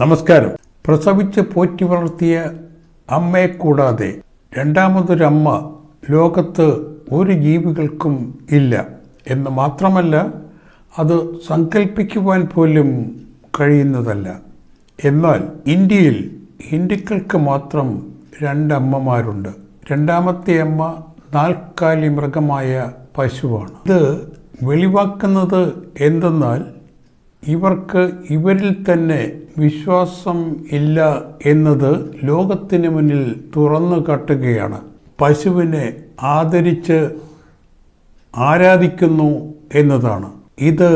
നമസ്കാരം. പ്രസവിച്ച് പോറ്റി വളർത്തിയ അമ്മയെ കൂടാതെ രണ്ടാമതൊരമ്മ ലോകത്ത് ഒരു ജീവികൾക്കും ഇല്ല എന്ന് മാത്രമല്ല, അത് സങ്കല്പിക്കുവാൻ പോലും കഴിയുന്നതല്ല. എന്നാൽ ഇന്ത്യയിൽ ഹിന്ദുക്കൾക്ക് മാത്രം രണ്ടമ്മമാരുണ്ട്. രണ്ടാമത്തെ അമ്മ നാൽക്കാലി മൃഗമായ പശുവാണ്. ഇത് വെളിവാക്കുന്നത് എന്തെന്നാൽ ഇവർക്ക് ഇവരിൽ തന്നെ വിശ്വാസം ഇല്ല എന്നത് ലോകത്തിന് മുന്നിൽ തുറന്നു കാട്ടുകയാണ്. പശുവിനെ ആദരിച്ച് ആരാധിക്കുന്നു എന്നതാണ്. ഇത്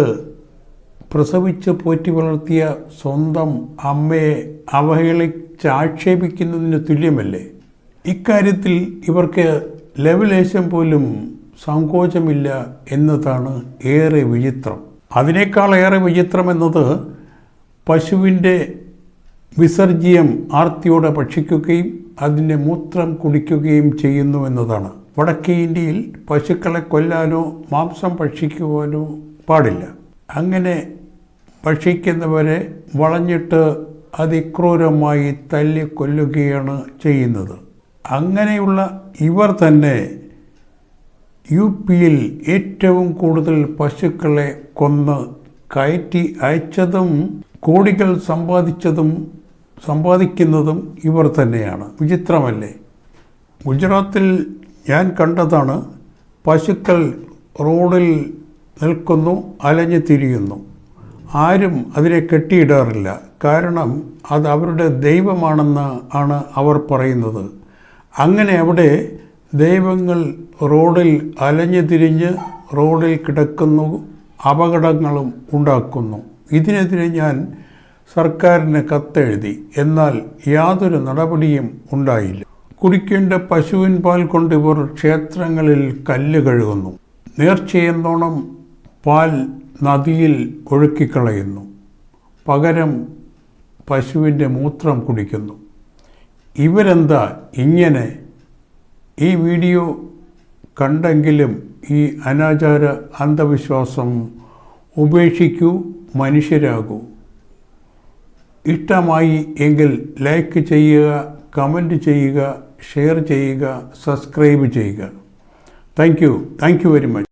പ്രസവിച്ച് പോറ്റി വളർത്തിയ സ്വന്തം അമ്മയെ അവഹേളിച്ച് ആക്ഷേപിക്കുന്നതിന് തുല്യമല്ലേ? ഇക്കാര്യത്തിൽ ഇവർക്ക് ലെവലേശം പോലും സങ്കോചമില്ല എന്നതാണ് ഏറെ വിചിത്രം. അതിനേക്കാളേറെ വിചിത്രം എന്നത് പശുവിൻ്റെ വിസർജ്യം ആർത്തിയോടെ ഭക്ഷിക്കുകയും അതിൻ്റെ മൂത്രം കുടിക്കുകയും ചെയ്യുന്നു എന്നതാണ്. വടക്കേ ഇന്ത്യയിൽ പശുക്കളെ കൊല്ലാനോ മാംസം ഭക്ഷിക്കുവാനോ പാടില്ല. അങ്ങനെ ഭക്ഷിക്കുന്നവരെ വളഞ്ഞിട്ട് അതിക്രൂരമായി തല്ലി കൊല്ലുകയാണ് ചെയ്യുന്നത്. അങ്ങനെയുള്ള ഇവർ തന്നെ യു.പിയിൽ ഏറ്റവും കൂടുതൽ പശുക്കളെ കൊന്ന് കയറ്റി അയച്ചതും കോടികൾ സമ്പാദിക്കുന്നതും ഇവർ തന്നെയാണ്. വിചിത്രമല്ലേ? ഗുജറാത്തിൽ ഞാൻ കണ്ടതാണ്. പശുക്കൾ റോഡിൽ നിൽക്കുന്നു, അലഞ്ഞു തിരിയുന്നു. ആരും അതിനെ കെട്ടിയിടാറില്ല. കാരണം അത് അവരുടെ ദൈവമാണെന്ന് ആണ് അവർ പറയുന്നത്. അങ്ങനെ അവിടെ ദൈവങ്ങൾ റോഡിൽ അലഞ്ഞു തിരിഞ്ഞ് റോഡിൽ കിടക്കുന്നു, അപകടങ്ങളും ഉണ്ടാക്കുന്നു. ഇതിനെതിരെ ഞാൻ സർക്കാരിന് കത്തെഴുതി. എന്നാൽ യാതൊരു നടപടിയും ഉണ്ടായില്ല. കുടിക്കേണ്ട പശുവിൻ പാൽ കൊണ്ട് ഇവർ ക്ഷേത്രങ്ങളിൽ കല്ല് കഴുകുന്നു. നേർച്ചയെന്നോണം പാൽ നദിയിൽ ഒഴുക്കിക്കളയുന്നു. പകരം പശുവിൻ്റെ മൂത്രം കുടിക്കുന്നു. ഇവരെന്താ ഇങ്ങനെ? ഈ വീഡിയോ കണ്ടെങ്കിലും ഈ അനാചാര അന്ധവിശ്വാസം ഉപേക്ഷിക്കൂ, മനുഷ്യരാകൂ. ഇഷ്ടമായി എങ്കിൽ ലൈക്ക് ചെയ്യുക, കമൻറ്റ് ചെയ്യുക, ഷെയർ ചെയ്യുക, സബ്സ്ക്രൈബ് ചെയ്യുക. Thank you very much.